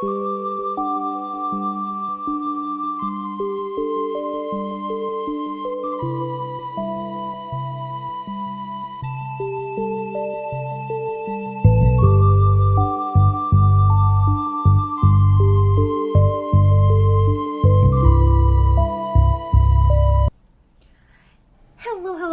Hello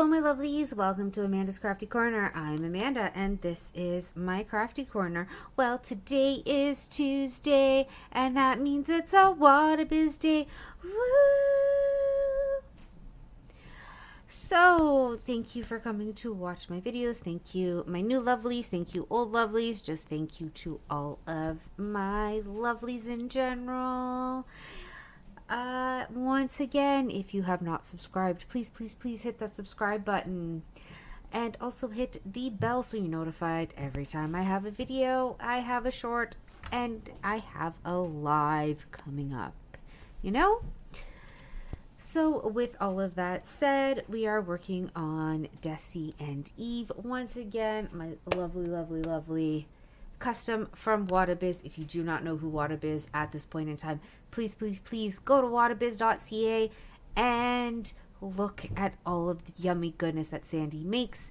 my lovelies, welcome to Amanda's Crafty Corner. I'm Amanda and this is my Crafty Corner. Well, today is Tuesday and that means it's a Wattobizz day. Woo! So, thank you for coming to watch my videos. Thank you my new lovelies, thank you old lovelies, just thank you to all of my lovelies in general. Once again, if you have not subscribed, please hit that subscribe button and also hit the bell so you're notified every time I have a video, I have a short, and I have a live coming up, you know? So with all of that said, we are working on Deci and Eve once again, my lovely custom from Wattobizz. If you do not know who Wattobizz at this point in time, please go to wattobizz.ca and look at all of the yummy goodness that Sandy makes.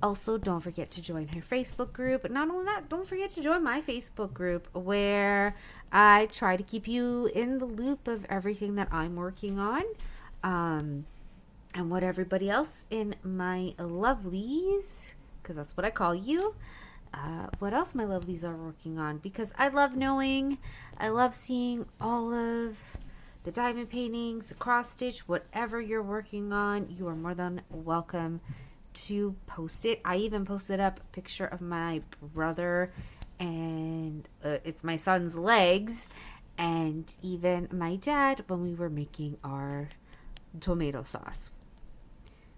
Also, don't forget to join her Facebook group. Not only that, don't forget to join my Facebook group where I try to keep you in the loop of everything that I'm working on, and what everybody else in my lovelies, because that's what I call you, what else my lovelies are working on, because I love knowing, I love seeing all of the diamond paintings, the cross stitch, whatever you're working on. You are more than welcome to post it. I even posted up a picture of my brother and it's my son's legs, and even my dad when we were making our tomato sauce.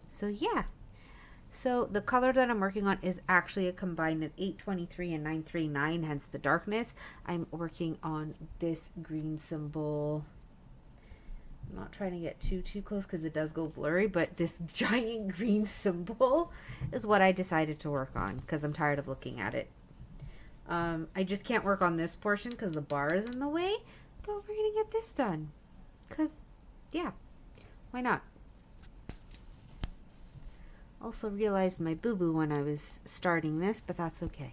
So yeah. So the color that I'm working on is actually a combined of 823 and 939, hence the darkness. I'm working on this green symbol. I'm not trying to get too close because it does go blurry, but this giant green symbol is what I decided to work on because I'm tired of looking at it. I just can't work on this portion because the bar is in the way, but we're going to get this done because, yeah, why not? Also realized my boo-boo when I was starting this, but that's okay.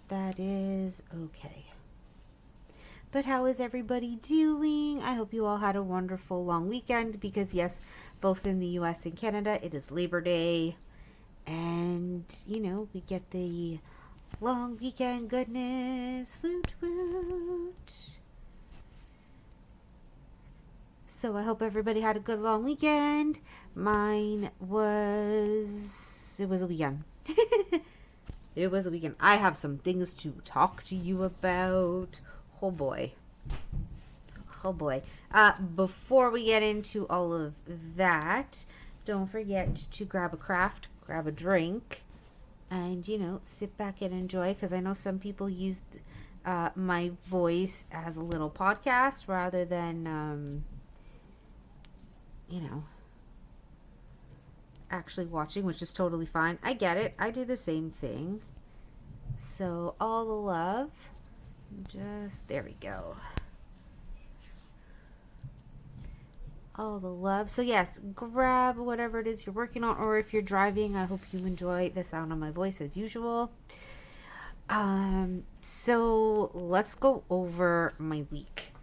That is okay. But how is everybody doing? I hope you all had a wonderful long weekend because yes, both in the US and Canada, it is Labor Day. And, you know, we get the long weekend goodness. Woot woot. So I hope everybody had a good long weekend. Mine was... It was a weekend. It was a weekend. I have some things to talk to you about. Oh boy. Oh boy. Before we get into all of that, don't forget to grab a craft, grab a drink, and, you know, sit back and enjoy. Because I know some people use my voice as a little podcast rather than... you know, actually watching, which is totally fine. I get it. I do the same thing. So all the love. Just, there we go. All the love. So yes, grab whatever it is you're working on, or if you're driving, I hope you enjoy the sound of my voice as usual. So let's go over my week.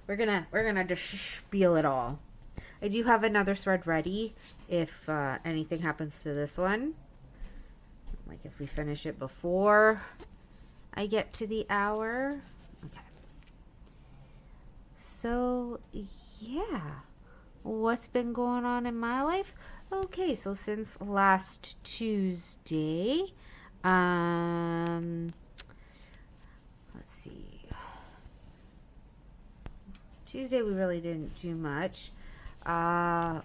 We're gonna just spiel it all. I do have another thread ready if anything happens to this one. Like if we finish it before I get to the hour. Okay. So, yeah. What's been going on in my life? Okay, so since last Tuesday, let's see. Tuesday we really didn't do much. I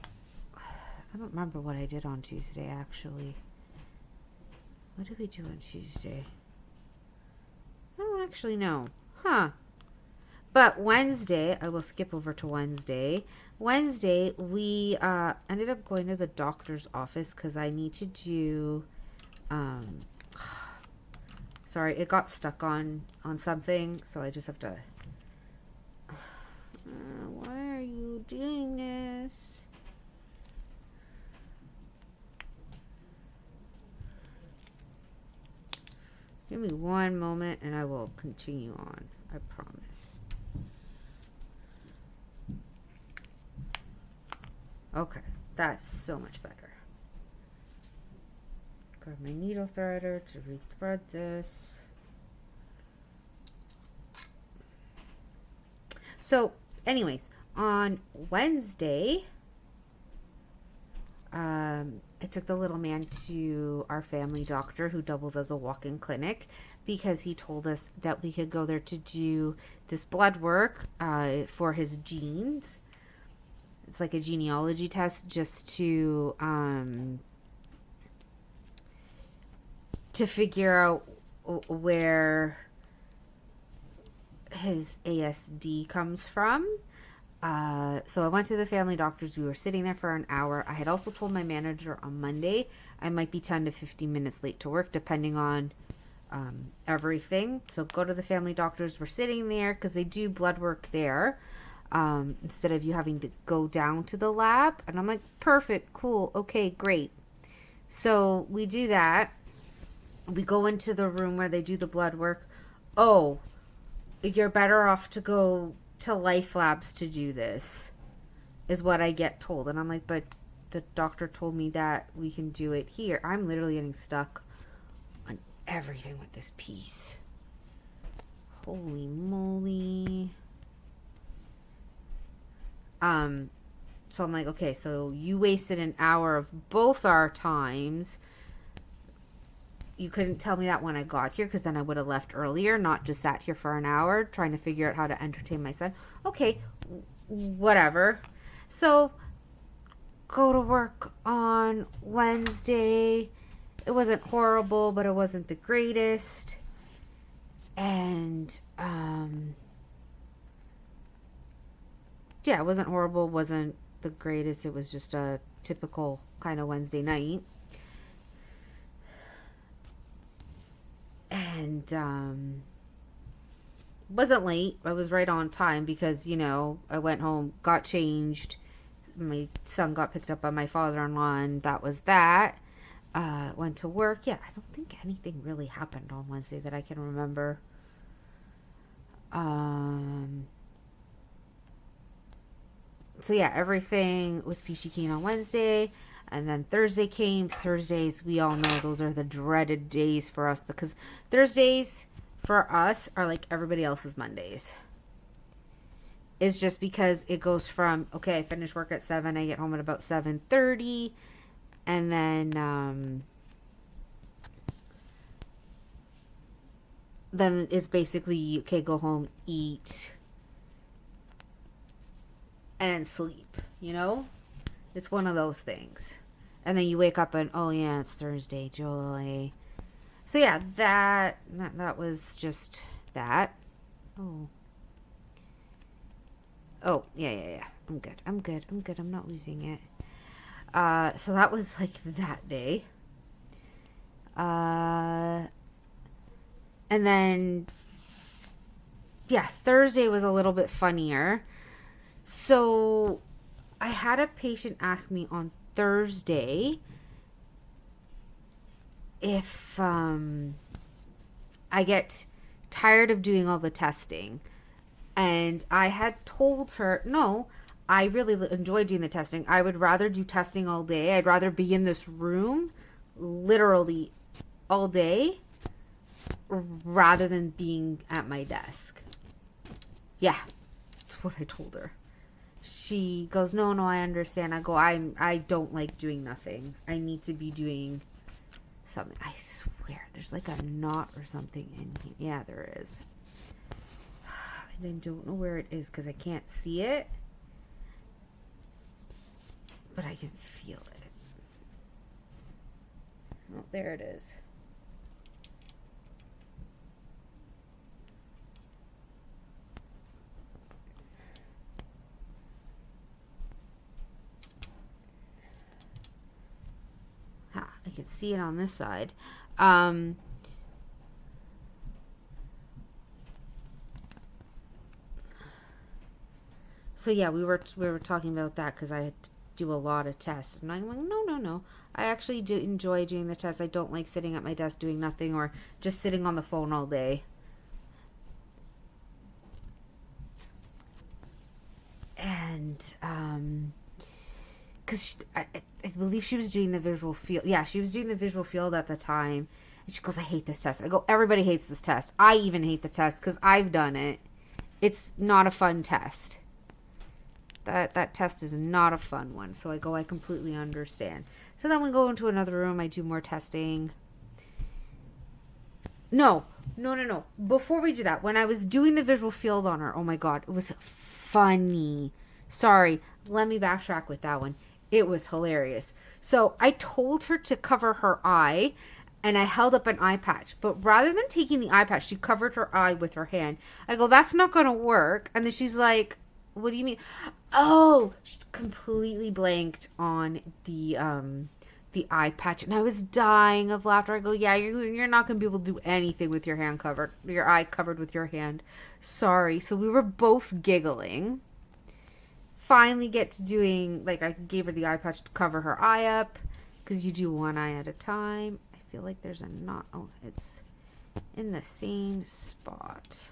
don't remember what I did on Tuesday, actually. What did we do on Tuesday? I don't actually know. Huh. But Wednesday, I will skip over to Wednesday. Wednesday, we ended up going to the doctor's office because I need to do... sorry, it got stuck on something, so I just have to Why are you doing this? Give me one moment and I will continue on. I promise. Okay, that's so much better. Grab my needle threader to rethread this. So, anyways, on Wednesday, I took the little man to our family doctor who doubles as a walk-in clinic because he told us that we could go there to do this blood work for his genes. It's like a genealogy test just to figure out where his ASD comes from. So I went to the family doctors. We were sitting there for an hour. I had also told my manager on Monday I might be 10 to 15 minutes late to work depending on everything. So go to the family doctors. We're sitting there because they do blood work there instead of you having to go down to the lab. And I'm like, perfect, cool, okay, great. So we do that. We go into the room where they do the blood work. Oh, you're better off to go to Life Labs to do this, is what I get told. And I'm like, but the doctor told me that we can do it here. I'm literally getting stuck on everything with this piece. Holy moly. So I'm like, okay, so you wasted an hour of both our times. You couldn't tell me that when I got here because then I would have left earlier, not just sat here for an hour trying to figure out how to entertain my son. Okay, whatever. So, go to work on Wednesday. It wasn't horrible, but it wasn't the greatest. And, yeah, it wasn't horrible, wasn't the greatest. It was just a typical kind of Wednesday night. And wasn't late. I was right on time because, you know, I went home, got changed. My son got picked up by my father-in-law, and that was that. Went to work. Yeah, I don't think anything really happened on Wednesday that I can remember. So yeah, everything was peachy keen on Wednesday. And then Thursday came. Thursdays, we all know those are the dreaded days for us because Thursdays for us are like everybody else's Mondays. It's just because it goes from, okay, I finish work at 7, I get home at about 7:30, and then it's basically, okay, go home, eat, and sleep, you know? It's one of those things. And then you wake up and, oh yeah, it's Thursday, joy. So yeah, that was just that. Oh, yeah. I'm good. I'm not losing it. So that was like that day. And then, yeah, Thursday was a little bit funnier. So I had a patient ask me on Thursday if I get tired of doing all the testing. And I had told her, no, I really enjoy doing the testing. I would rather do testing all day. I'd rather be in this room literally all day rather than being at my desk. Yeah, that's what I told her. She goes, no, I understand. I go, I don't like doing nothing. I need to be doing something. I swear, there's like a knot or something in here. Yeah, there is. And I don't know where it is because I can't see it. But I can feel it. Oh, there it is. I can see it on this side. So yeah, we were talking about that because I had to do a lot of tests, and I'm like, no, no, no. I actually do enjoy doing the tests. I don't like sitting at my desk doing nothing or just sitting on the phone all day. And because I believe she was doing the visual field. Yeah, she was doing the visual field at the time. And she goes, I hate this test. I go, everybody hates this test. I even hate the test because I've done it. It's not a fun test. That test is not a fun one. So I go, I completely understand. So then we go into another room. I do more testing. No. Before we do that, when I was doing the visual field on her, oh my God, it was funny. Sorry, let me backtrack with that one. It was hilarious. So I told her to cover her eye, and I held up an eye patch. But rather than taking the eye patch, she covered her eye with her hand. I go, that's not going to work. And then she's like, what do you mean? Oh, she completely blanked on the eye patch, and I was dying of laughter. I go, yeah, you're not going to be able to do anything with your eye covered with your hand. Sorry. So we were both giggling. Finally get to doing, like, I gave her the eye patch to cover her eye up, because you do one eye at a time. I feel like there's a knot. Oh, it's in the same spot.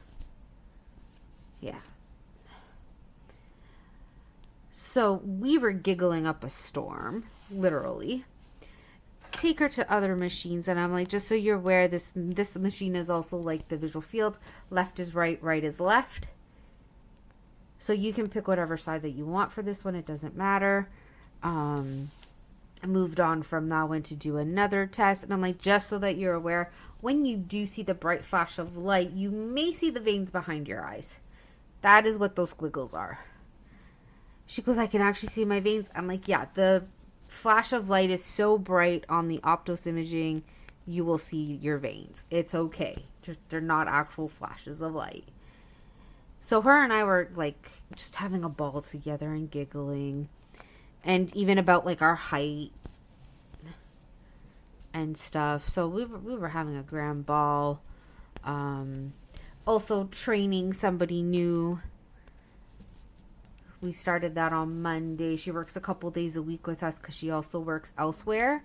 Yeah. So we were giggling up a storm, literally. Take her to other machines, and I'm like, just so you're aware, this machine is also like the visual field. Left is right, right is left. So you can pick whatever side that you want for this one. It doesn't matter. I moved on from that one to do another test, and I'm like, just so that you're aware, when you do see the bright flash of light, you may see the veins behind your eyes. That is what those squiggles are. She goes, I can actually see my veins. I'm like, yeah, the flash of light is so bright on the Optos imaging, you will see your veins. It's okay. They're not actual flashes of light. So her and I were like just having a ball together and giggling. And even about like our height and stuff. So we were having a grand ball. Also training somebody new. We started that on Monday. She works a couple days a week with us because she also works elsewhere.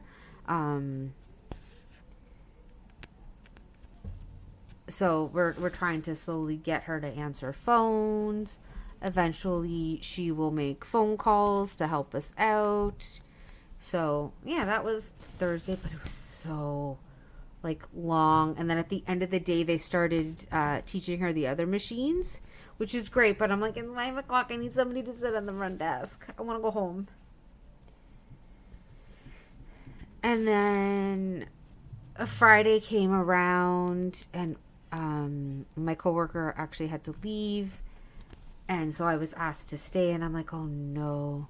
So we're trying to slowly get her to answer phones. Eventually, she will make phone calls to help us out. So, yeah, that was Thursday, but it was so, like, long. And then at the end of the day, they started teaching her the other machines, which is great. But I'm like, it's 9 o'clock. I need somebody to sit on the front desk. I want to go home. And then a Friday came around, and my coworker actually had to leave. And so I was asked to stay, and I'm like, oh no.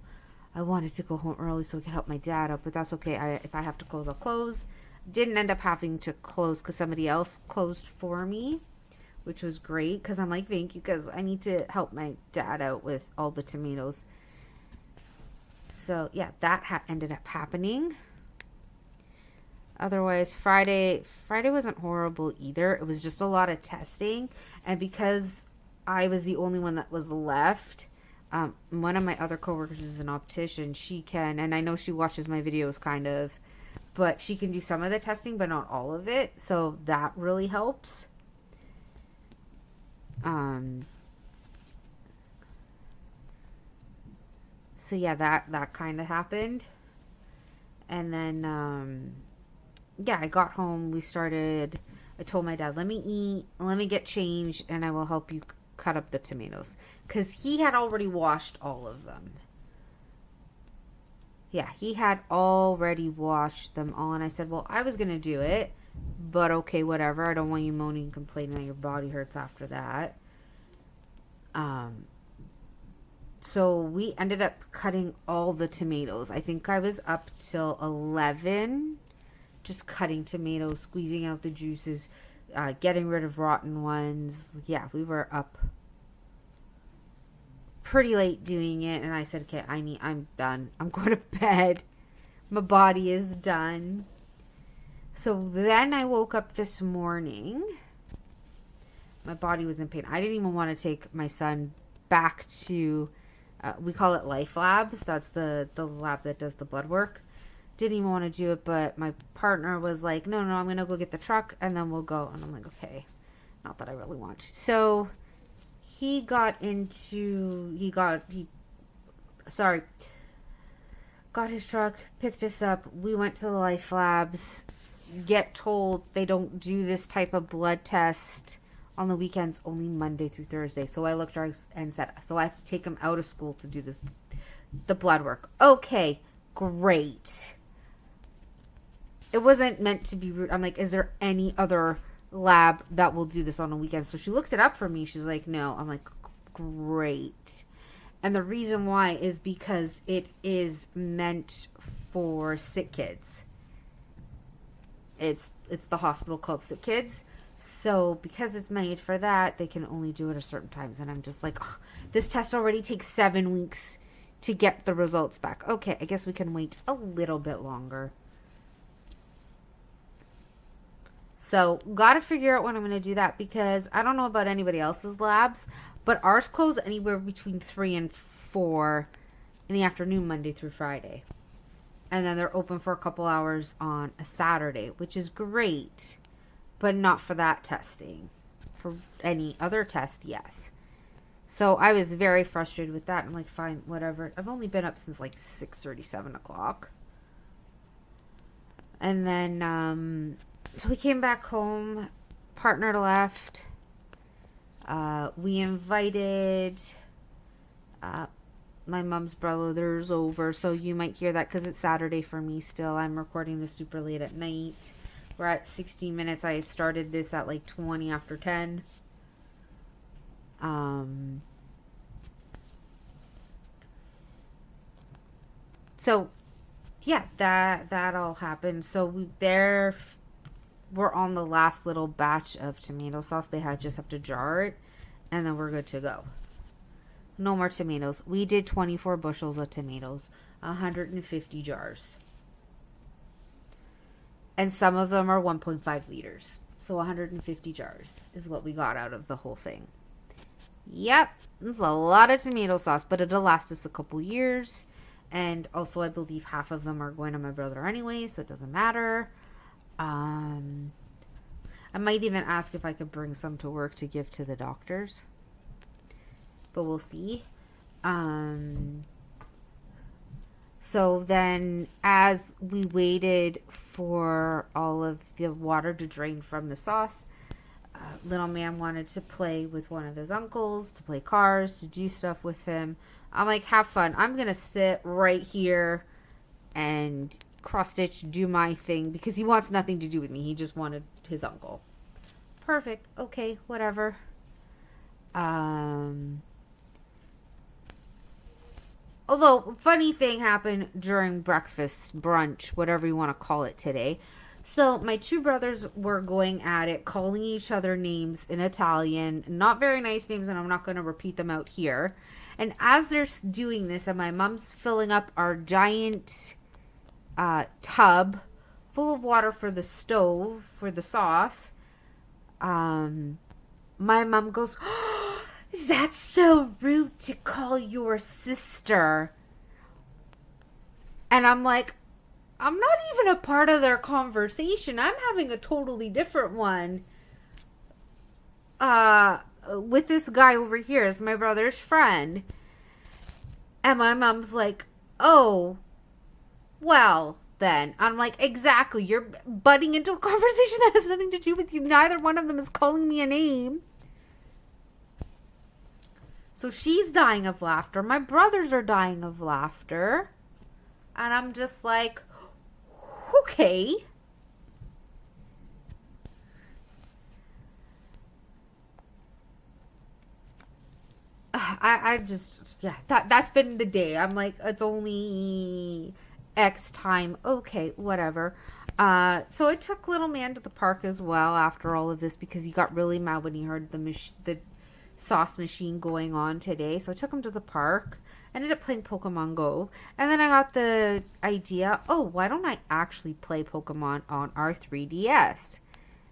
I wanted to go home early so I could help my dad out, but that's okay. If I have to close, I'll close. Didn't end up having to close because somebody else closed for me, which was great because I'm like, thank you, because I need to help my dad out with all the tomatoes. So, yeah, that ended up happening. Otherwise, Friday wasn't horrible either. It was just a lot of testing, and because I was the only one that was left, one of my other coworkers is an optician. She can, and I know she watches my videos kind of, but she can do some of the testing, but not all of it. So that really helps. So yeah, that kind of happened. And then, yeah, I got home. I told my dad, let me eat, let me get changed, and I will help you cut up the tomatoes. Because he had already washed all of them. Yeah, he had already washed them all. And I said, well, I was going to do it. But okay, whatever. I don't want you moaning and complaining that your body hurts after that. So we ended up cutting all the tomatoes. I think I was up till 11. Just cutting tomatoes, squeezing out the juices, getting rid of rotten ones. Yeah, we were up pretty late doing it, and I said, okay, I'm done. I'm going to bed. My body is done. So then I woke up this morning. My body was in pain. I didn't even want to take my son back to We call it Life Labs. That's the lab that does the blood work. Didn't even want to do it, but my partner was like, no, I'm going to go get the truck and then we'll go. And I'm like, okay. Not that I really want to. So he got his truck, picked us up. We went to the Life Labs, get told they don't do this type of blood test on the weekends, only Monday through Thursday. So I looked and said, so I have to take him out of school to do the blood work. Okay, great. It wasn't meant to be rude. I'm like, is there any other lab that will do this on a weekend? So she looked it up for me. She's like, no. I'm like, great. And the reason why is because it is meant for sick kids. It's the hospital called Sick Kids. So because it's made for that, they can only do it at certain times. And I'm just like, oh, this test already takes 7 weeks to get the results back. Okay, I guess we can wait a little bit longer. So, got to figure out when I'm going to do that, because I don't know about anybody else's labs, but ours close anywhere between 3 and 4 in the afternoon, Monday through Friday. And then they're open for a couple hours on a Saturday, which is great, but not for that testing. For any other test, yes. So, I was very frustrated with that. I'm like, fine, whatever. I've only been up since like 6:30, 7 o'clock. And then, so we came back home, partner left, we invited my mom's brothers over, so you might hear that because it's Saturday for me still. I'm recording this super late at night. We're at 16 minutes. I started this at like 20 after 10. So, yeah, that all happened. So we're on the last little batch of tomato sauce. They just have to jar it, and then we're good to go. No more tomatoes. We did 24 bushels of tomatoes, 150 jars. And some of them are 1.5 liters. So 150 jars is what we got out of the whole thing. Yep, it's a lot of tomato sauce, but it'll last us a couple years. And also, I believe half of them are going to my brother anyway, so it doesn't matter. I might even ask if I could bring some to work to give to the doctors. But we'll see. So then, as we waited for all of the water to drain from the sauce, little man wanted to play with one of his uncles, to play cars, to do stuff with him. I'm like, have fun. I'm going to sit right here and cross-stitch, do my thing, because he wants nothing to do with me. He just wanted his uncle. Perfect. Okay, whatever. Although, funny thing happened during breakfast, brunch, whatever you want to call it today. So, my two brothers were going at it, calling each other names in Italian. Not very nice names, and I'm not going to repeat them out here. And as they're doing this, and my mom's filling up our giant tub full of water for the stove, for the sauce, my mom goes, oh, that's so rude to call your sister. And I'm like, I'm not even a part of their conversation. I'm having a totally different one. With this guy over here is my brother's friend. And my mom's like, oh, well, then. I'm like, exactly. You're butting into a conversation that has nothing to do with you. Neither one of them is calling me a name. So she's dying of laughter. My brothers are dying of laughter. And I'm just like, okay. I just, yeah, that's been the day. I'm like, it's only X time. Okay, whatever. So I took little man to the park as well after all of this because he got really mad when he heard the sauce machine going on today. So I took him to the park. Ended up playing Pokemon Go. And then I got the idea, oh, why don't I actually play Pokemon on our 3DS?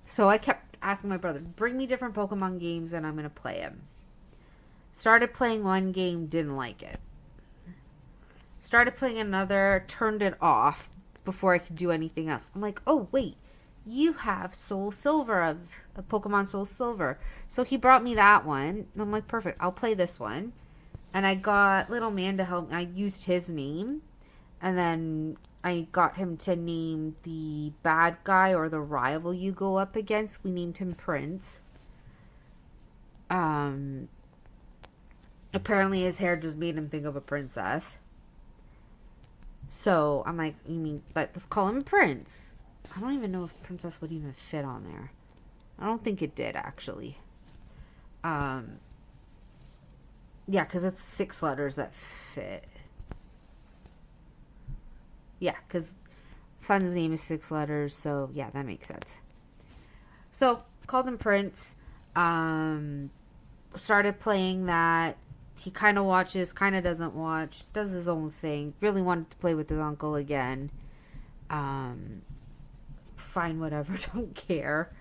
So I kept asking my brother, bring me different Pokemon games and I'm going to play them. Started playing one game, didn't like it. Started playing another, turned it off before I could do anything else. I'm like, oh, wait. You have Soul Silver of Pokemon Soul Silver. So he brought me that one. And I'm like, perfect. I'll play this one. And I got Little Man to help me. I used his name. And then I got him to name the bad guy or the rival you go up against. We named him Prince. Apparently his hair just made him think of a princess. So I'm like, you mean, let's call him Prince. I don't even know if princess would even fit on there. I don't think it did, actually. Yeah, because it's 6 letters that fit. Yeah, because son's name is 6 letters, so yeah, that makes sense. So, called him Prince. Started playing that. He kind of watches, kind of doesn't watch, does his own thing. Really wanted to play with his uncle again. Fine, whatever, don't care.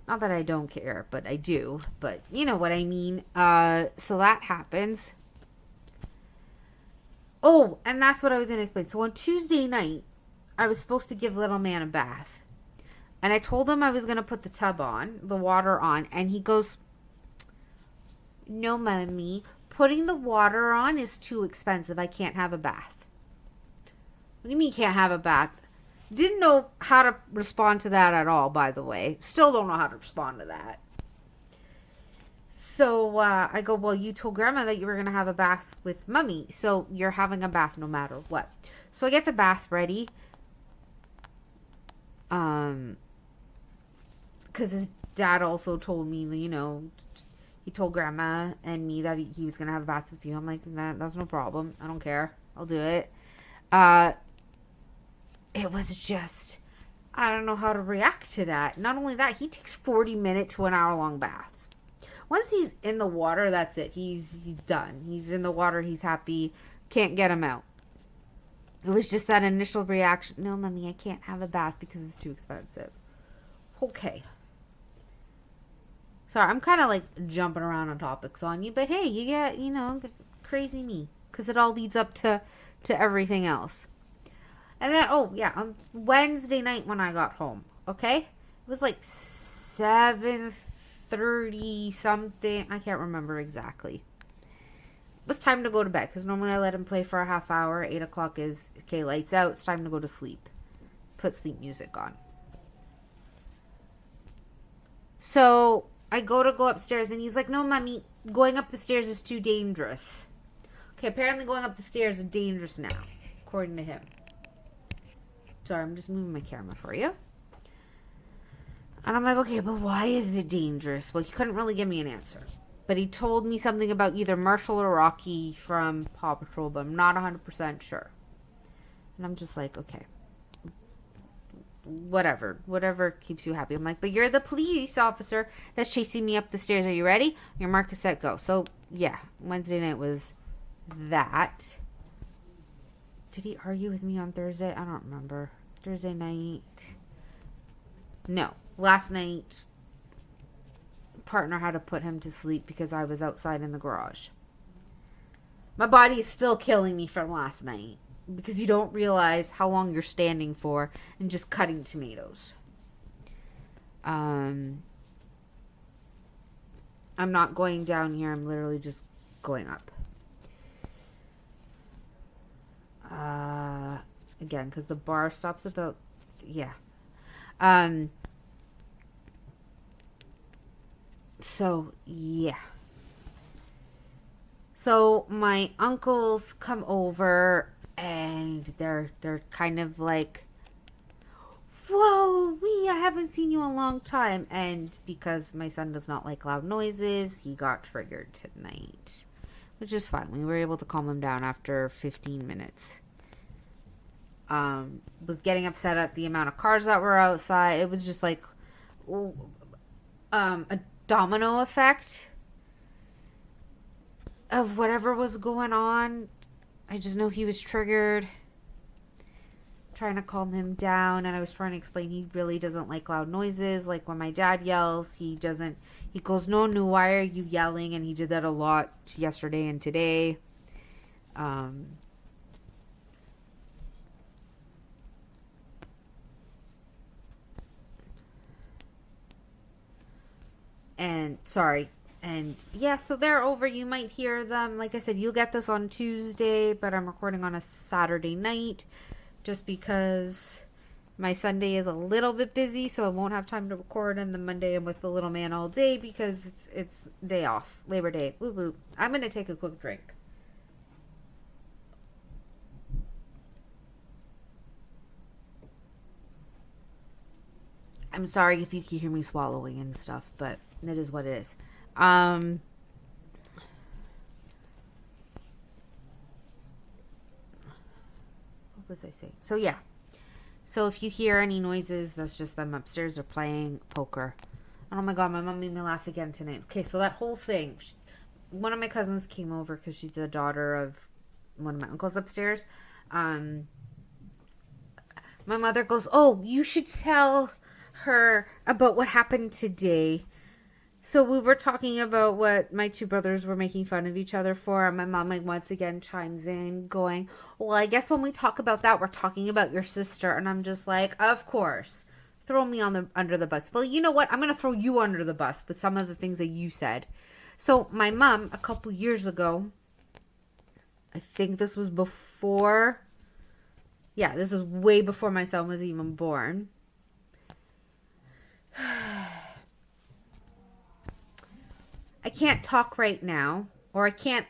Not that I don't care, but I do. But you know what I mean. So that happens. Oh, and that's what I was going to explain. So on Tuesday night, I was supposed to give Little Man a bath. And I told him I was going to put the tub on, the water on. And he goes, no, Mommy, putting the water on is too expensive. I can't have a bath. What do you mean can't have a bath? Didn't know how to respond to that at all, by the way. Still don't know how to respond to that. So I go, well, you told Grandma that you were going to have a bath with Mummy. So you're having a bath no matter what. So I get the bath ready. Because his dad also told me, you know, he told Grandma and me that he was going to have a bath with you. I'm like, that's no problem. I don't care. I'll do it. It was just, I don't know how to react to that. Not only that, he takes 40-minute to an hour-long baths. Once he's in the water, that's it. He's done. He's in the water. He's happy. Can't get him out. It was just that initial reaction. No, Mommy, I can't have a bath because it's too expensive. Okay. Sorry, I'm kind of like jumping around on topics on you. But hey, you get, you know, crazy me. Because it all leads up to everything else. And then, oh, yeah, on Wednesday night when I got home, okay? It was like 7:30 something. I can't remember exactly. It was time to go to bed because normally I let him play for a half hour. 8 o'clock is, okay, lights out. It's time to go to sleep. Put sleep music on. So I go upstairs and he's like, no, Mommy, going up the stairs is too dangerous. Okay, apparently going up the stairs is dangerous now, according to him. Sorry, I'm just moving my camera for you. And I'm like, okay, but why is it dangerous? Well, he couldn't really give me an answer. But he told me something about either Marshall or Rocky from Paw Patrol, but I'm not 100% sure. And I'm just like, okay. Whatever keeps you happy. I'm like, but you're the police officer that's chasing me up the stairs. Are you ready? Your mark is set, go. So, yeah, Wednesday night was that. Did he argue with me on Thursday? I don't remember. Thursday night. No. Last night, partner had to put him to sleep because I was outside in the garage. My body is still killing me from last night because you don't realize how long you're standing for and just cutting tomatoes. I'm not going down here. I'm literally just going up. Again, because the bar stops about, yeah. So, yeah. So, my uncles come over, and they're kind of like, whoa, I haven't seen you in a long time. And because my son does not like loud noises, he got triggered tonight. Which is fine. We were able to calm him down after 15 minutes. Was getting upset at the amount of cars that were outside. It was just like a domino effect of whatever was going on. I just know he was triggered. Trying to calm him down, and I was trying to explain he really doesn't like loud noises. Like when my dad yells, he goes, no, why are you yelling? And he did that a lot yesterday and today. And sorry. And yeah, so they're over. You might hear them. Like I said, you'll get this on Tuesday, but I'm recording on a Saturday night just because my Sunday is a little bit busy, so I won't have time to record. And the Monday I'm with the little man all day because it's day off, Labor Day. Woo woo. I'm going to take a quick drink. I'm sorry if you can hear me swallowing and stuff, but it is what it is. What was I saying? So yeah. So if you hear any noises, that's just them upstairs. They're playing poker. And oh my god, my mom made me laugh again tonight. Okay, so that whole thing. One of my cousins came over because she's the daughter of one of my uncles upstairs. My mother goes, "Oh, you should tell her about what happened today." So we were talking about what my two brothers were making fun of each other for. And my mom once again chimes in going, "Well, I guess when we talk about that, we're talking about your sister." And I'm just like, of course, throw me under the bus. Well, you know what? I'm going to throw you under the bus with some of the things that you said. So my mom, a couple years ago, I think this was before, yeah, this was way before my son was even born. I can't talk right now, or I can't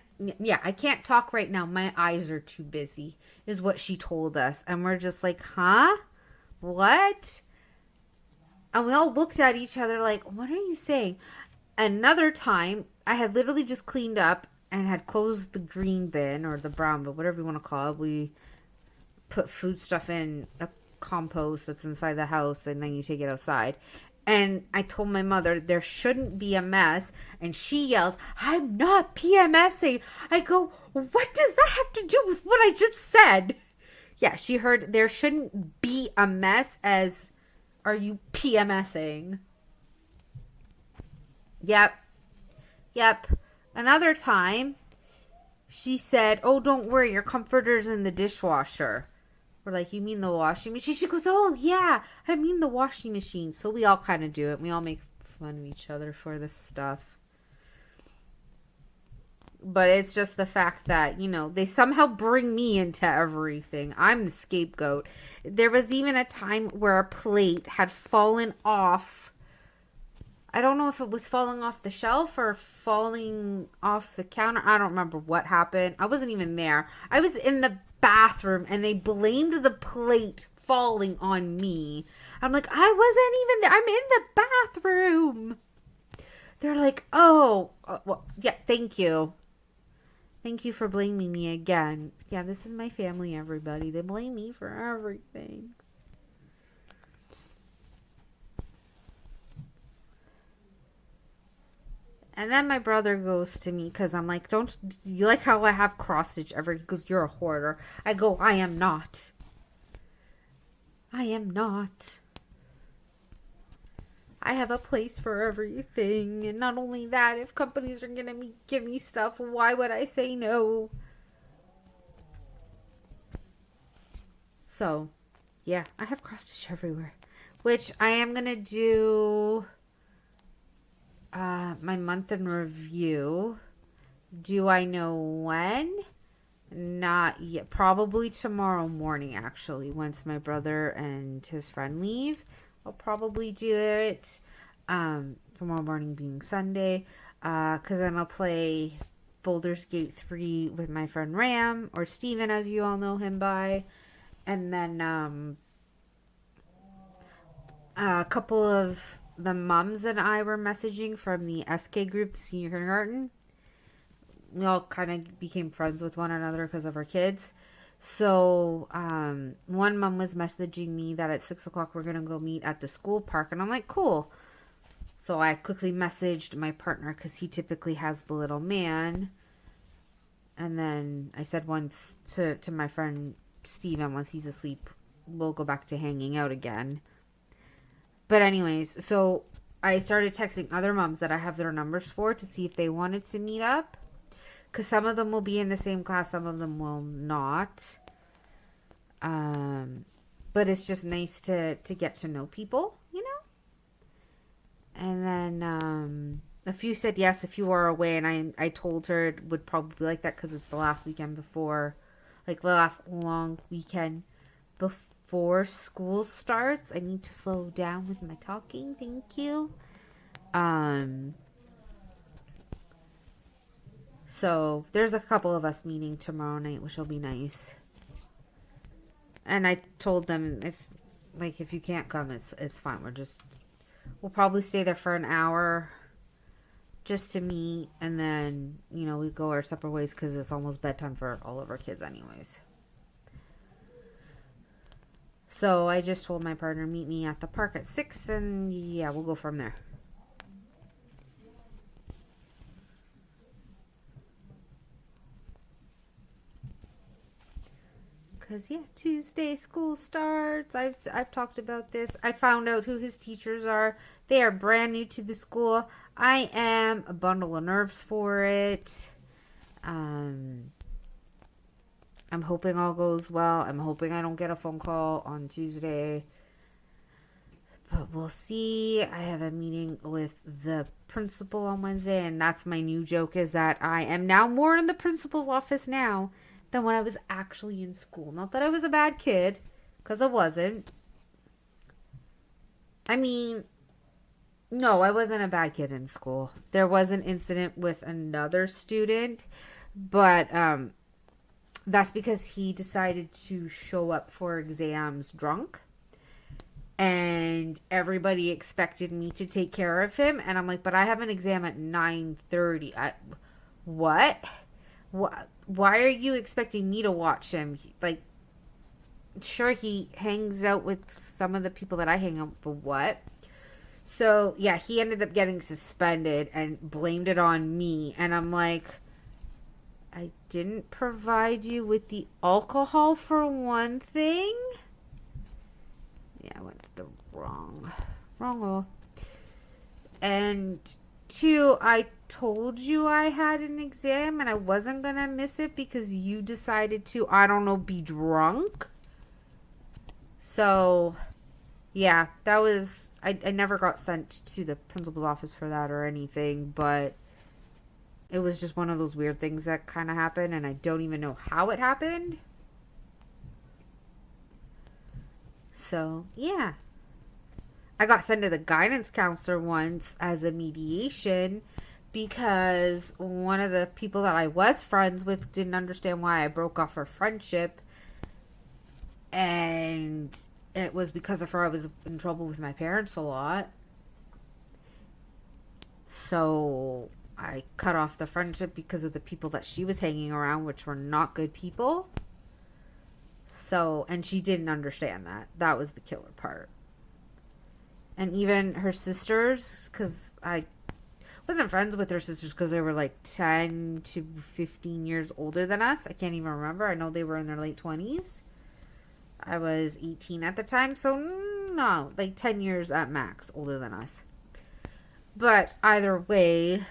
talk right now. My eyes are too busy, is what she told us. And we're just like, huh? What? And we all looked at each other like, what are you saying? Another time, I had literally just cleaned up and had closed the green bin, or the brown bin, whatever you want to call it. We put food stuff in a compost that's inside the house, and then you take it outside. And I told my mother there shouldn't be a mess. And she yells, "I'm not PMSing." I go, "What does that have to do with what I just said?" Yeah, she heard there shouldn't be a mess as, "Are you PMSing?" Yep. Another time, she said, "Oh, don't worry, your comforter's in the dishwasher." We're like, "You mean the washing machine?" She goes, "Oh, yeah, I mean the washing machine." So we all kind of do it. We all make fun of each other for this stuff. But it's just the fact that, they somehow bring me into everything. I'm the scapegoat. There was even a time where a plate had fallen off. I don't know if it was falling off the shelf or falling off the counter. I don't remember what happened. I wasn't even there. I was in the bathroom and they blamed the plate falling on me. I'm like, I wasn't even there. I'm in the bathroom. They're like, "Oh, well, yeah, thank you. Thank you for blaming me again." Yeah, this is my family, everybody. They blame me for everything. And then my brother goes to me because I'm like, "Don't you like how I have cross stitch every?" He goes, "You're a hoarder." I go, "I am not. I am not. I have a place for everything. And not only that, if companies are going to give me stuff, why would I say no?" So, yeah, I have cross stitch everywhere. Which I am going to do my month in review. Do I know when? Not yet. Probably tomorrow morning, actually, once my brother and his friend leave. I'll probably do it tomorrow morning being Sunday, because then I'll play Baldur's Gate 3 with my friend Ram, or Steven, as you all know him by. And then a couple of the moms and I were messaging from the SK group, the senior kindergarten. We all kind of became friends with one another because of our kids. So one mom was messaging me that at 6 o'clock we're going to go meet at the school park. And I'm like, cool. So I quickly messaged my partner because he typically has the little man. And then I said once to my friend Steven, once he's asleep, we'll go back to hanging out again. But anyways, so I started texting other moms that I have their numbers for to see if they wanted to meet up. Because some of them will be in the same class, some of them will not. But it's just nice to get to know people, you know? And then a few said yes, a few are away, and I told her it would probably be like that because it's the last weekend before, like the last long weekend before school starts. I need to slow down with my talking. Thank you. So there's a couple of us meeting tomorrow night, which will be nice. And I told them if you can't come, it's fine. We'll probably stay there for an hour just to meet, and then, you know, we go our separate ways because it's almost bedtime for all of our kids anyways. So I just told my partner, meet me at the park at 6, and yeah, we'll go from there. Because, yeah, Tuesday school starts. I've talked about this. I found out who his teachers are. They are brand new to the school. I am a bundle of nerves for it. I'm hoping all goes well. I'm hoping I don't get a phone call on Tuesday. But we'll see. I have a meeting with the principal on Wednesday, and that's my new joke, is that I am now more in the principal's office now than when I was actually in school. Not that I was a bad kid, because I wasn't. I mean, no, I wasn't a bad kid in school. There was an incident with another student, but that's because he decided to show up for exams drunk. And everybody expected me to take care of him. And I'm like, but I have an exam at 9:30. What? Why are you expecting me to watch him? Like, sure, he hangs out with some of the people that I hang out with, but what? So, yeah, he ended up getting suspended and blamed it on me. And I'm like, I didn't provide you with the alcohol for one thing. Yeah, I went the wrong way. And two, I told you I had an exam and I wasn't gonna miss it because you decided to, I don't know, be drunk. So, yeah, that was, I never got sent to the principal's office for that or anything, but it was just one of those weird things that kind of happened, and I don't even know how it happened. So, yeah. I got sent to the guidance counselor once as a mediation because one of the people that I was friends with didn't understand why I broke off our friendship. And it was because of her. I was in trouble with my parents a lot. So I cut off the friendship because of the people that she was hanging around, which were not good people. So, and she didn't understand that. That was the killer part. And even her sisters, because I wasn't friends with her sisters because they were like 10 to 15 years older than us. I can't even remember. I know they were in their late 20s. I was 18 at the time, so no, like 10 years at max older than us. But either way,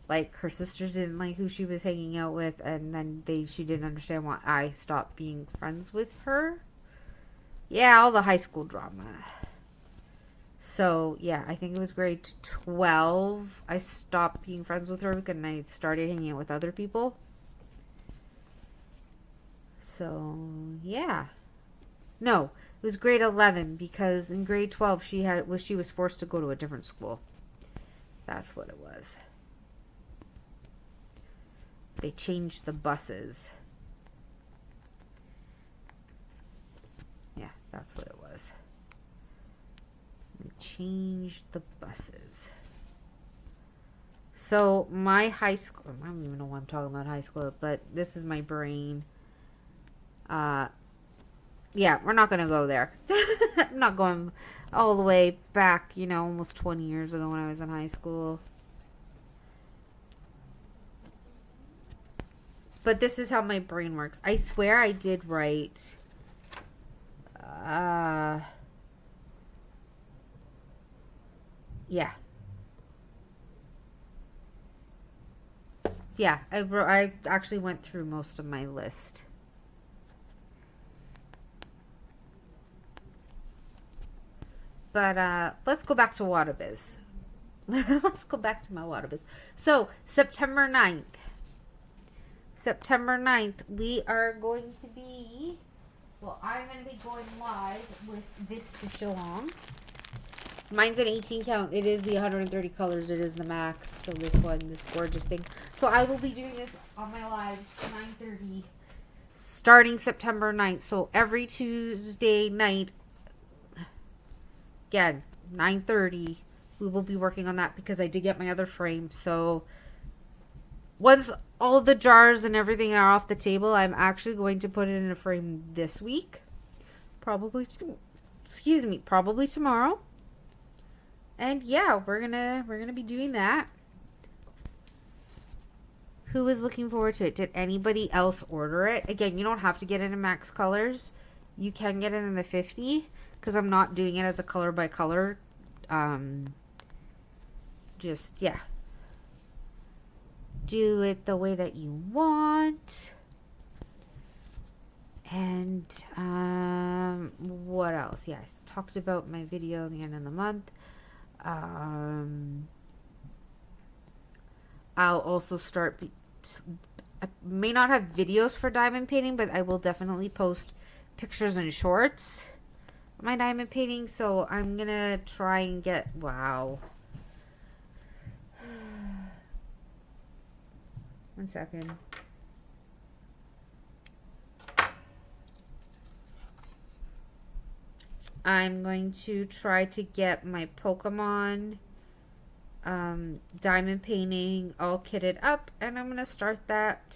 like, her sisters didn't like who she was hanging out with, and then she didn't understand why I stopped being friends with her. Yeah, all the high school drama. So, yeah, I think it was grade 12. I stopped being friends with her because I started hanging out with other people. So, yeah. No, it was grade 11 because in grade 12 she was forced to go to a different school. That's what it was. They changed the buses. Yeah, that's what it was. They changed the buses. So my high school, I don't even know why I'm talking about high school, but this is my brain. Yeah, we're not going to go there. I'm not going all the way back, almost 20 years ago when I was in high school. But this is how my brain works. I swear I did write. Yeah. Yeah, I actually went through most of my list. But let's go back to Wattobizz. Let's go back to my Wattobizz. So, September 9th. September 9th, we are going to be... Well, I'm going to be going live with this stitch along. Mine's an 18 count. It is the 130 colors. It is the max. So this one, this gorgeous thing. So I will be doing this on my live 9:30 starting September 9th. So every Tuesday night, again, 9:30, we will be working on that because I did get my other frame. So once all the jars and everything are off the table, I'm actually going to put it in a frame this week. Probably tomorrow. And yeah, we're gonna be doing that. Who is looking forward to it? Did anybody else order it? Again, you don't have to get it in max colors. You can get it in the 50 because I'm not doing it as a color by color. Just yeah. Do it the way that you want. And what else? Yes, talked about my video at the end of the month. I'll also start. I may not have videos for diamond painting, but I will definitely post pictures and shorts of my diamond painting. So I'm gonna try and get wow. One second. I'm going to try to get my Pokemon diamond painting all kitted up, and I'm going to start that.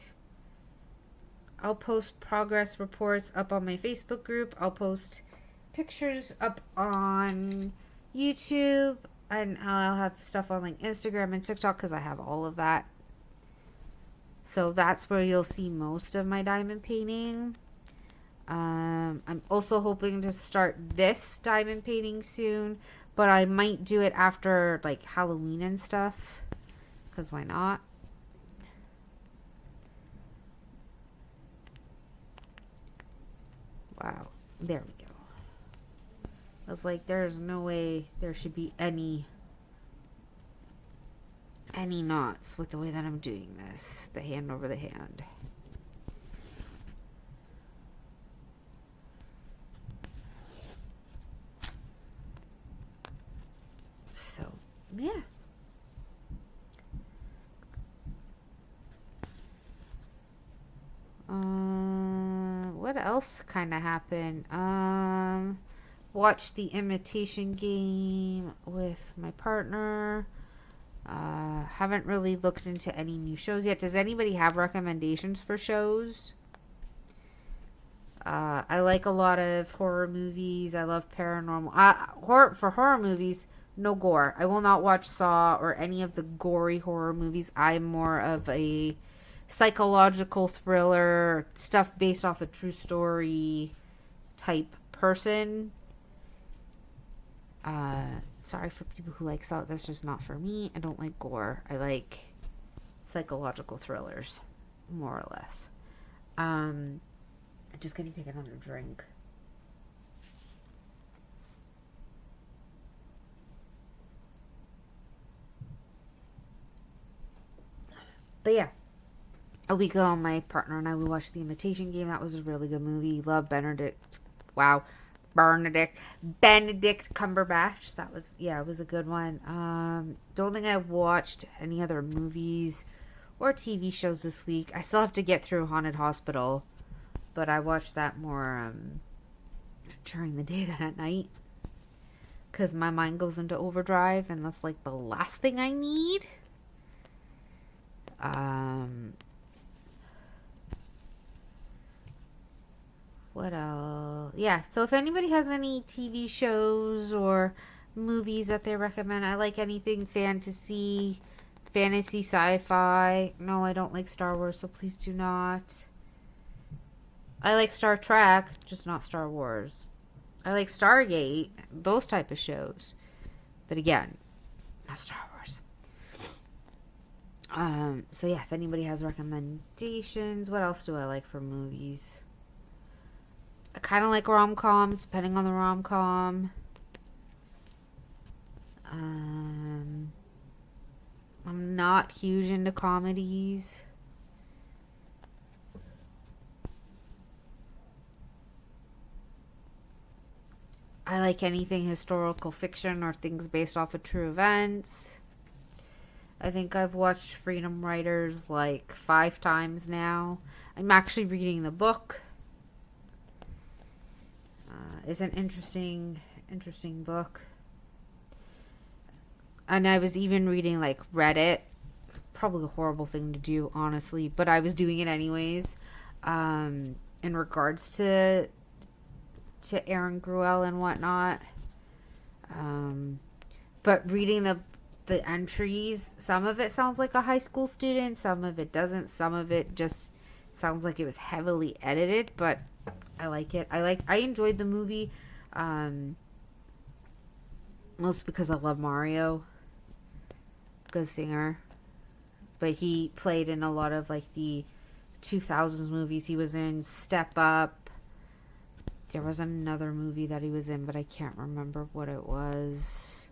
I'll post progress reports up on my Facebook group. I'll post pictures up on YouTube, and I'll have stuff on like Instagram and TikTok because I have all of that. So that's where you'll see most of my diamond painting. I'm also hoping to start this diamond painting soon, but I might do it after like Halloween and stuff, because why not? Wow, there we go. I was like, there's no way there should be any knots with the way that I'm doing this, the hand over the hand. Yeah. What else kind of happened? Watched The Imitation Game with my partner. Haven't really looked into any new shows yet. Does anybody have recommendations for shows? I like a lot of horror movies. I love paranormal. For horror movies, no gore. I will not watch Saw or any of the gory horror movies. I'm more of a psychological thriller, stuff based off a true story type person. Sorry for people who like Saw. That's just not for me. I don't like gore. I like psychological thrillers, more or less. I'm just gonna take another drink. But yeah, a week ago, my partner and I, we watched The Imitation Game. That was a really good movie. Love Benedict. Wow. Benedict Cumberbatch. That was, yeah, it was a good one. Don't think I've watched any other movies or TV shows this week. I still have to get through Haunted Hospital, but I watched that more during the day than at night, because my mind goes into overdrive, and that's like the last thing I need. What else? Yeah, so if anybody has any TV shows or movies that they recommend, I like anything fantasy, sci-fi. No, I don't like Star Wars, so please do not. I like Star Trek, just not Star Wars. I like Stargate, those type of shows. But again, not Star Wars. So yeah, if anybody has recommendations, what else do I like for movies? I kind of like rom-coms, depending on the rom-com. I'm not huge into comedies. I like anything historical fiction or things based off of true events. I think I've watched Freedom Writers like 5 times now. I'm actually reading the book. It's an interesting book. And I was even reading like Reddit. Probably a horrible thing to do, honestly, but I was doing it anyways. In regards to Aaron Gruel and whatnot. But reading the entries, some of it sounds like a high school student, some of it doesn't, some of it just sounds like it was heavily edited, but I like it. I enjoyed the movie, mostly because I love Mario, good singer, but he played in a lot of like the 2000s movies. He was in Step Up. There was another movie that he was in, but I can't remember what it was.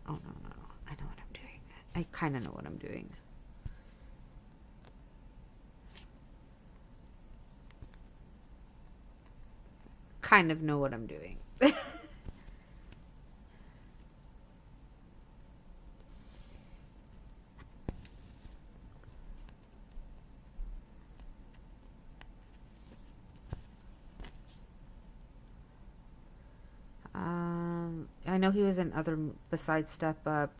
Oh, no. I know what I'm doing. I kind of know what I'm doing. Kind of know what I'm doing. I know he was in other besides Step Up.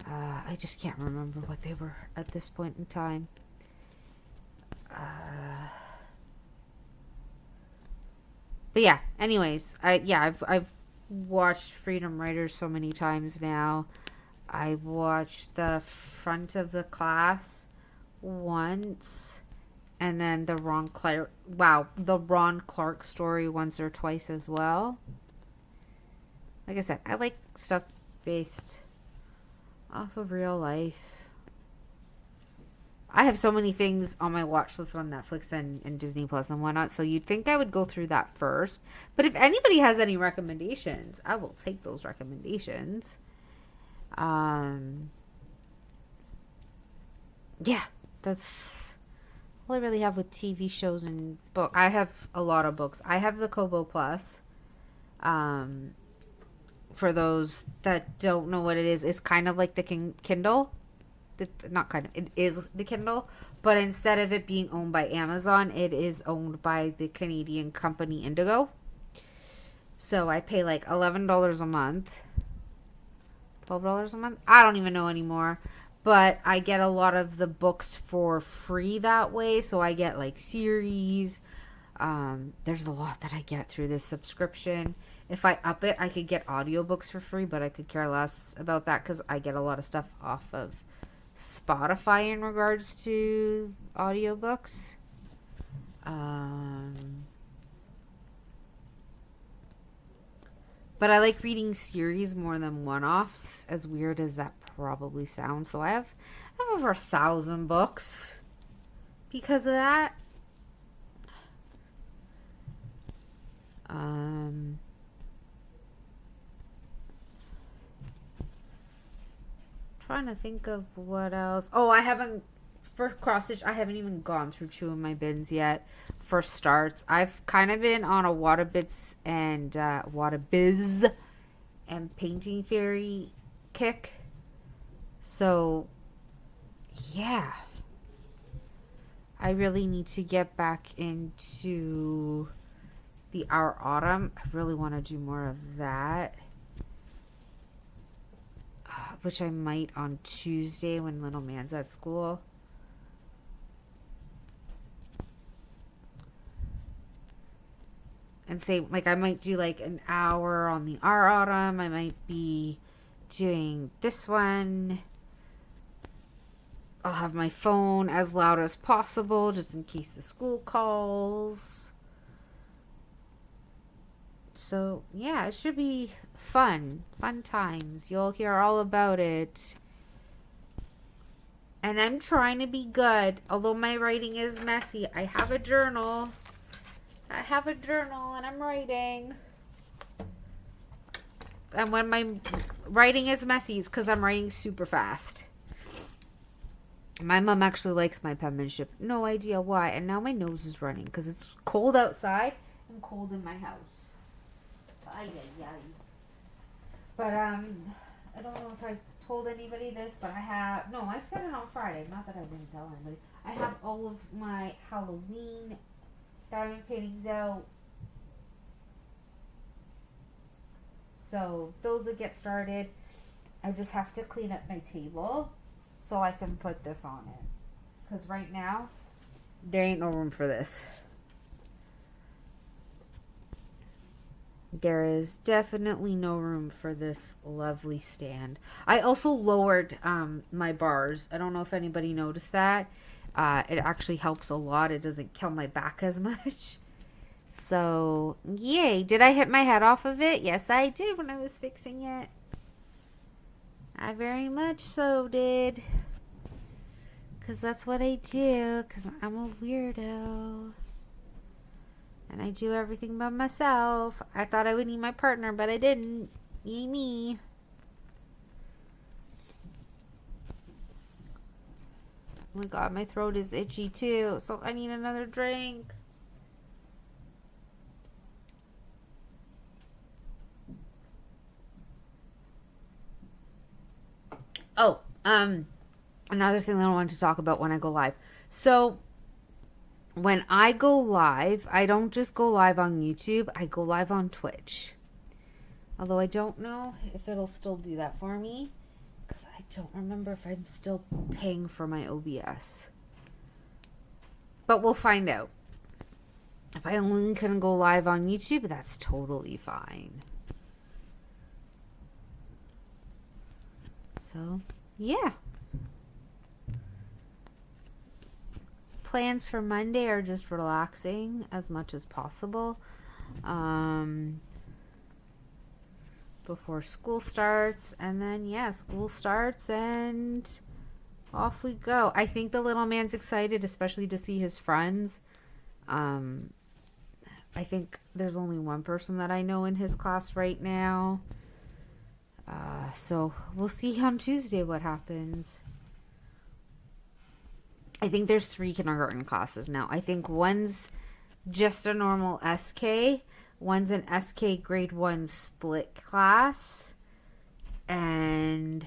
I just can't remember what they were at this point in time. But yeah, anyways, I've watched Freedom Writers so many times now. I watched the front of the class once, and then the Ron Clark story once or twice as well. Like I said, I like stuff based off of real life. I have so many things on my watch list on Netflix and Disney Plus and whatnot, so you'd think I would go through that first. But if anybody has any recommendations, I will take those recommendations. Yeah, that's all I really have with TV shows and book. I have a lot of books. I have the Kobo Plus. For those that don't know what it is, it's kind of like the Kindle. Not kind of, it is the Kindle, but instead of it being owned by Amazon, it is owned by the Canadian company Indigo. So I pay like $11 a month, $12 a month. I don't even know anymore, but I get a lot of the books for free that way. So I get like series. There's a lot that I get through this subscription. If I up it, I could get audiobooks for free, but I could care less about that because I get a lot of stuff off of Spotify in regards to audiobooks. But I like reading series more than one-offs, as weird as that probably sounds. So I have over 1,000 books because of that. Trying to think of what else. Oh, for cross stitch, I haven't even gone through 2 of my bins yet. For starts, I've kind of been on a Wattobizz and Painting Fairy kick. So, yeah. I really need to get back into Our Autumn. I really want to do more of that. Which I might on Tuesday when little man's at school. And say, like, I might do like an hour on the Our Autumn. I might be doing this one. I'll have my phone as loud as possible just in case the school calls. So, yeah, it should be fun. Fun times. You'll hear all about it. And I'm trying to be good. Although my writing is messy. I have a journal. And I'm writing. And when my writing is messy, it's because I'm writing super fast. My mom actually likes my penmanship. No idea why. And now my nose is running because it's cold outside and cold in my house. Ay, ay, ay. But, I don't know if I told anybody this, but I said it on Friday. Not that I didn't tell anybody. I have all of my Halloween diamond paintings out. So, those will get started. I just have to clean up my table so I can put this on it. Because right now, there ain't no room for this. There is definitely no room for this lovely stand. I also lowered my bars. I don't know if anybody noticed that. It actually helps a lot. It doesn't kill my back as much. So, yay. Did I hit my head off of it? Yes, I did when I was fixing it. I very much so did. Because that's what I do. Because I'm a weirdo. And I do everything by myself. I thought I would need my partner, but I didn't. Yay me. Oh my god, my throat is itchy too. So I need another drink. Oh, another thing that I wanted to talk about when I go live. So, when I go live, I don't just go live on YouTube. I go live on Twitch. Although I don't know if it'll still do that for me. Because I don't remember if I'm still paying for my OBS. But we'll find out. If I only can go live on YouTube, that's totally fine. So, yeah. Plans for Monday are just relaxing as much as possible. Before school starts. And then, yeah, school starts and off we go. I think the little man's excited, especially to see his friends. I think there's only one person that I know in his class right now. So we'll see on Tuesday what happens. I think there's 3 kindergarten classes now. I think one's just a normal SK. One's an SK grade 1 split class. And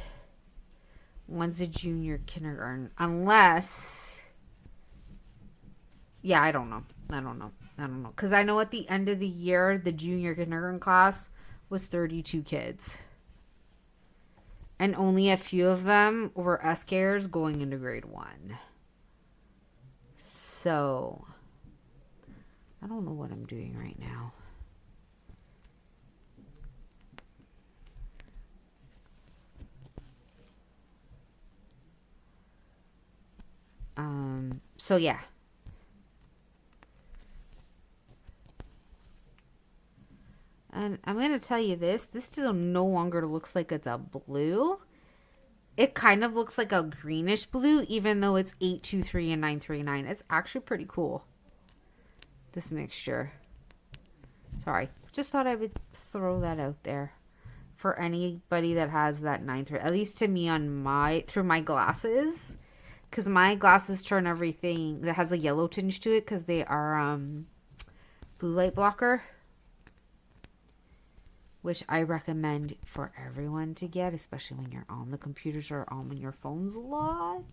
one's a junior kindergarten. Unless... Yeah, I don't know. Because I know at the end of the year, the junior kindergarten class was 32 kids. And only a few of them were SKers going into grade 1. So, I don't know what I'm doing right now. So yeah. And I'm going to tell you this still no longer looks like it's a blue. It kind of looks like a greenish blue, even though it's 823 and 939. It's actually pretty cool, this mixture. Sorry, just thought I would throw that out there for anybody that has that 939. At least to me through my glasses, because my glasses turn everything that has a yellow tinge to it because they are blue light blocker. Which I recommend for everyone to get, especially when you're on the computers or on your phones a lot.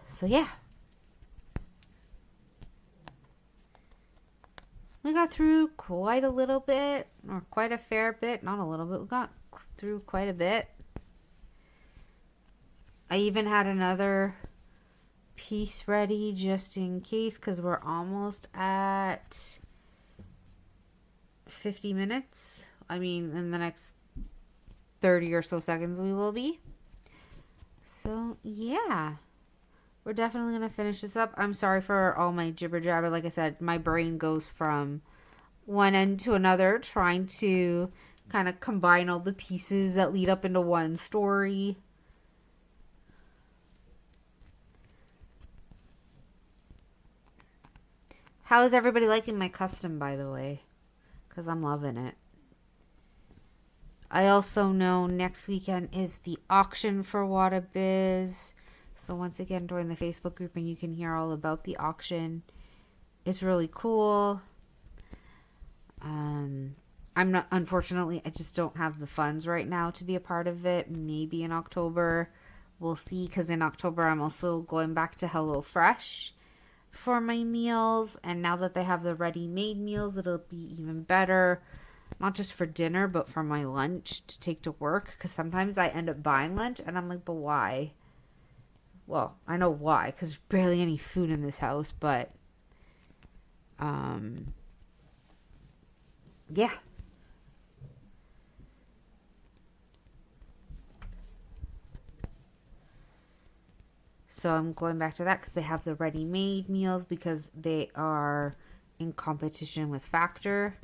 So yeah. We got through quite a little bit, or quite a fair bit, not a little bit. We got through quite a bit. I even had another piece ready just in case, because we're almost at 50 minutes. I mean, in the next 30 or so seconds we will be. So, yeah. we're definitely going to finish this up. I'm sorry for all my jibber jabber. Like I said, my brain goes from one end to another trying to kind of combine all the pieces that lead up into one story. How is everybody liking my custom, by the way? Because I'm loving it. I also know next weekend is the auction for Wattobizz. So once again, join the Facebook group and you can hear all about the auction. It's really cool. I'm not, unfortunately, I just don't have the funds right now to be a part of it. Maybe in October. We'll see, because in October I'm also going back to HelloFresh for my meals. And now that they have the ready-made meals, it'll be even better. Not just for dinner, but for my lunch to take to work. Because sometimes I end up buying lunch and I'm like, but why? Well, I know why, because there's barely any food in this house, but yeah. So I'm going back to that because they have the ready-made meals because they are in competition with Factor.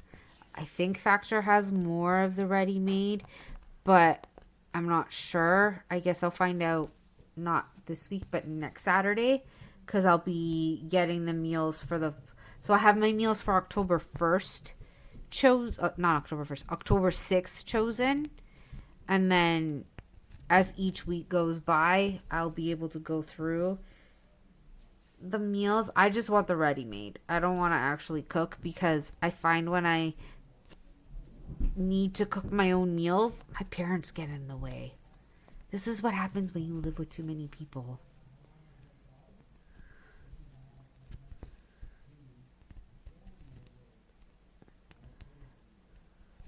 I think Factor has more of the ready-made, but I'm not sure. I guess I'll find out not this week, but next Saturday, because I'll be getting the meals for the... So I have my meals for October 1st not October 1st, October 6th chosen. And then as each week goes by, I'll be able to go through the meals. I just want the ready-made. I don't want to actually cook, because I find when I need to cook my own meals, my parents get in the way. This is what happens when you live with too many people.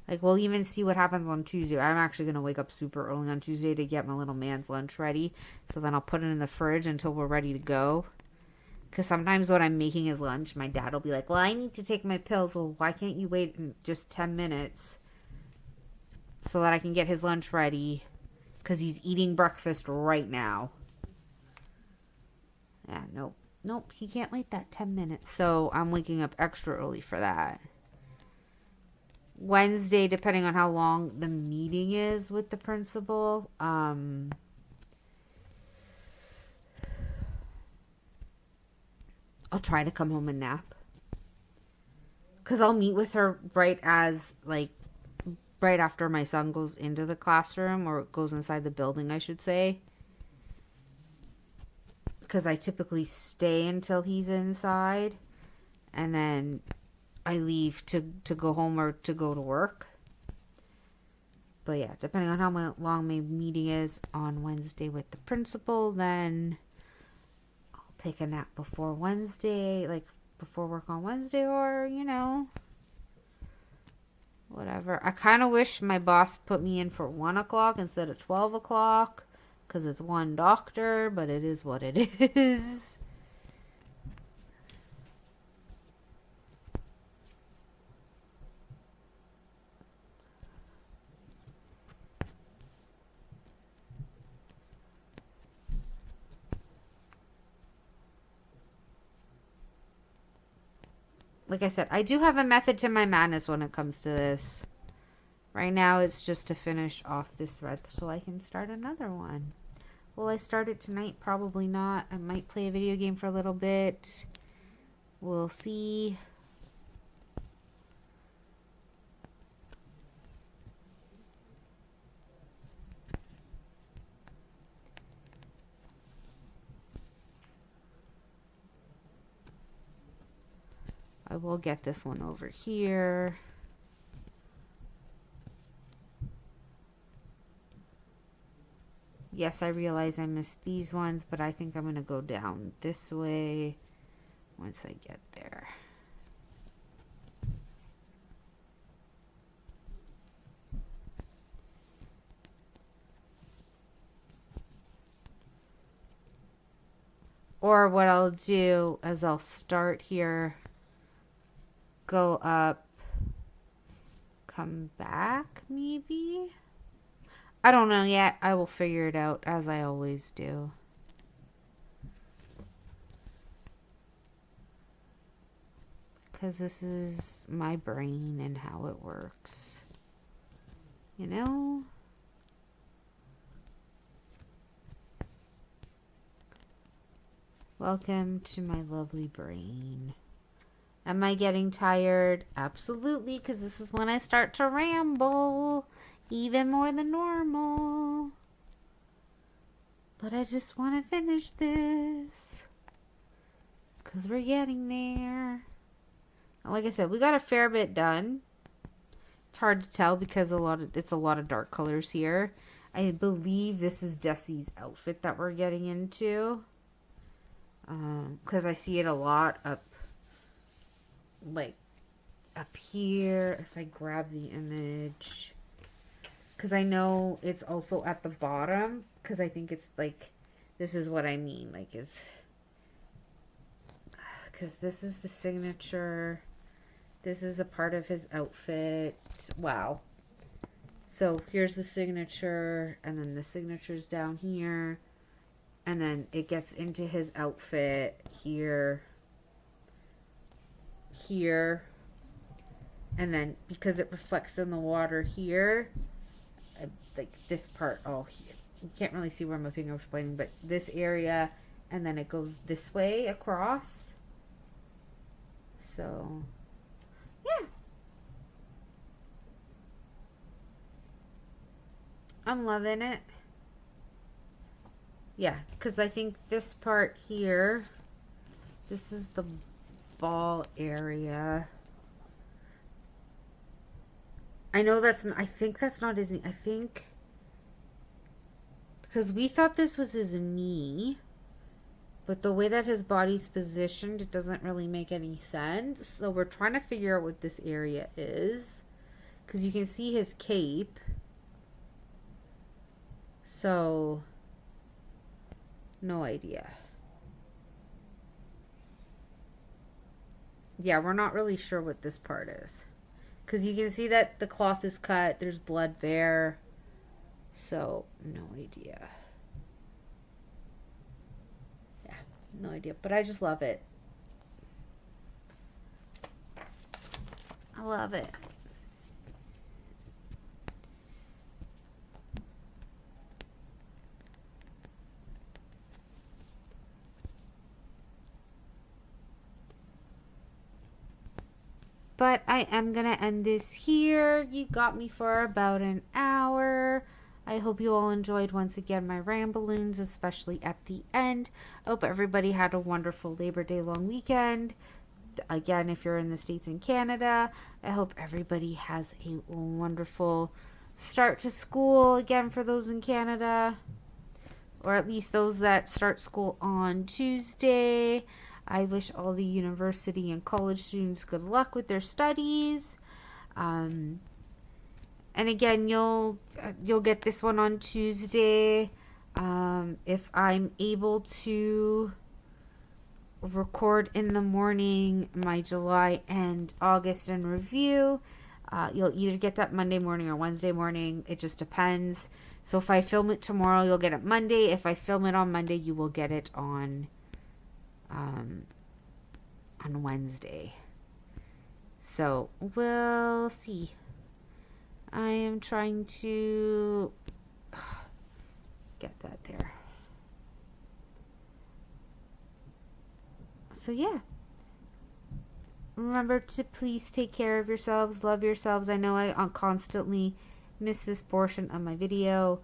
Like, we'll even see what happens on Tuesday. I'm actually going to wake up super early on Tuesday to get my little man's lunch ready. So then I'll put it in the fridge until we're ready to go. Because sometimes when I'm making his lunch, my dad will be like, well, I need to take my pills. Well, why can't you wait just 10 minutes so that I can get his lunch ready? Because he's eating breakfast right now. Yeah, nope, he can't wait that 10 minutes. So I'm waking up extra early for that. Wednesday, depending on how long the meeting is with the principal, I'll try to come home and nap. Because I'll meet with her right after my son goes into the classroom, or goes inside the building, I should say. Because I typically stay until he's inside. And then I leave to go home or to go to work. But yeah, depending on how long my meeting is on Wednesday with the principal, then I'll take a nap before Wednesday, like before work on Wednesday, or, whatever. I kind of wish my boss put me in for 1 o'clock instead of 12 o'clock, because it's one doctor, but it is what it is. Like I said, I do have a method to my madness when it comes to this. Right now, it's just to finish off this thread so I can start another one. Will I start it tonight? Probably not. I might play a video game for a little bit. We'll see. I will get this one over here. Yes, I realize I missed these ones, but I think I'm going to go down this way once I get there. Or what I'll do is I'll start here, go up, come back maybe? I don't know yet. I will figure it out as I always do. Because this is my brain and how it works. You know? Welcome to my lovely brain. Am I getting tired? Absolutely, because this is when I start to ramble. Even more than normal. But I just want to finish this. Because we're getting there. Like I said, we got a fair bit done. It's hard to tell because it's a lot of dark colors here. I believe this is Deci's outfit that we're getting into. Because I see it a lot up here. If I grab the image, because I know it's also at the bottom, because I think it's like, this is what I mean, like, is because this is the signature, this is a part of his outfit. Wow. So here's the signature, and then the signature's down here. And then it gets into his outfit here, and then because it reflects in the water here, like this part, oh, here. You can't really see where my finger is pointing, but this area, and then it goes this way across. So, yeah. I'm loving it. Yeah, because I think this part here, this is the ball area. I know that's, I think that's not his knee. I think, because we thought this was his knee, but the way that his body's positioned, it doesn't really make any sense. So we're trying to figure out what this area is, because you can see his cape. So, no idea. Yeah, we're not really sure what this part is. Because you can see that the cloth is cut. There's blood there. So, no idea. Yeah, no idea. But I just love it. I love it. But I am going to end this here. You got me for about an hour. I hope you all enjoyed once again my rambaloons, especially at the end. I hope everybody had a wonderful Labor Day long weekend. Again, if you're in the States and Canada, I hope everybody has a wonderful start to school. Again, for those in Canada, or at least those that start school on Tuesday. I wish all the university and college students good luck with their studies. And again, you'll get this one on Tuesday. If I'm able to record in the morning my July and August in review, you'll either get that Monday morning or Wednesday morning. It just depends. So if I film it tomorrow, you'll get it Monday. If I film it on Monday, you will get it on Wednesday. So we'll see. I am trying to get that there. So yeah. Remember to please take care of yourselves, love yourselves. I know I constantly miss this portion of my video.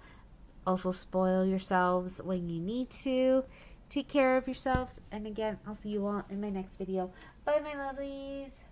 Also spoil yourselves when you need to. Take care of yourselves. And again, I'll see you all in my next video. Bye, my lovelies.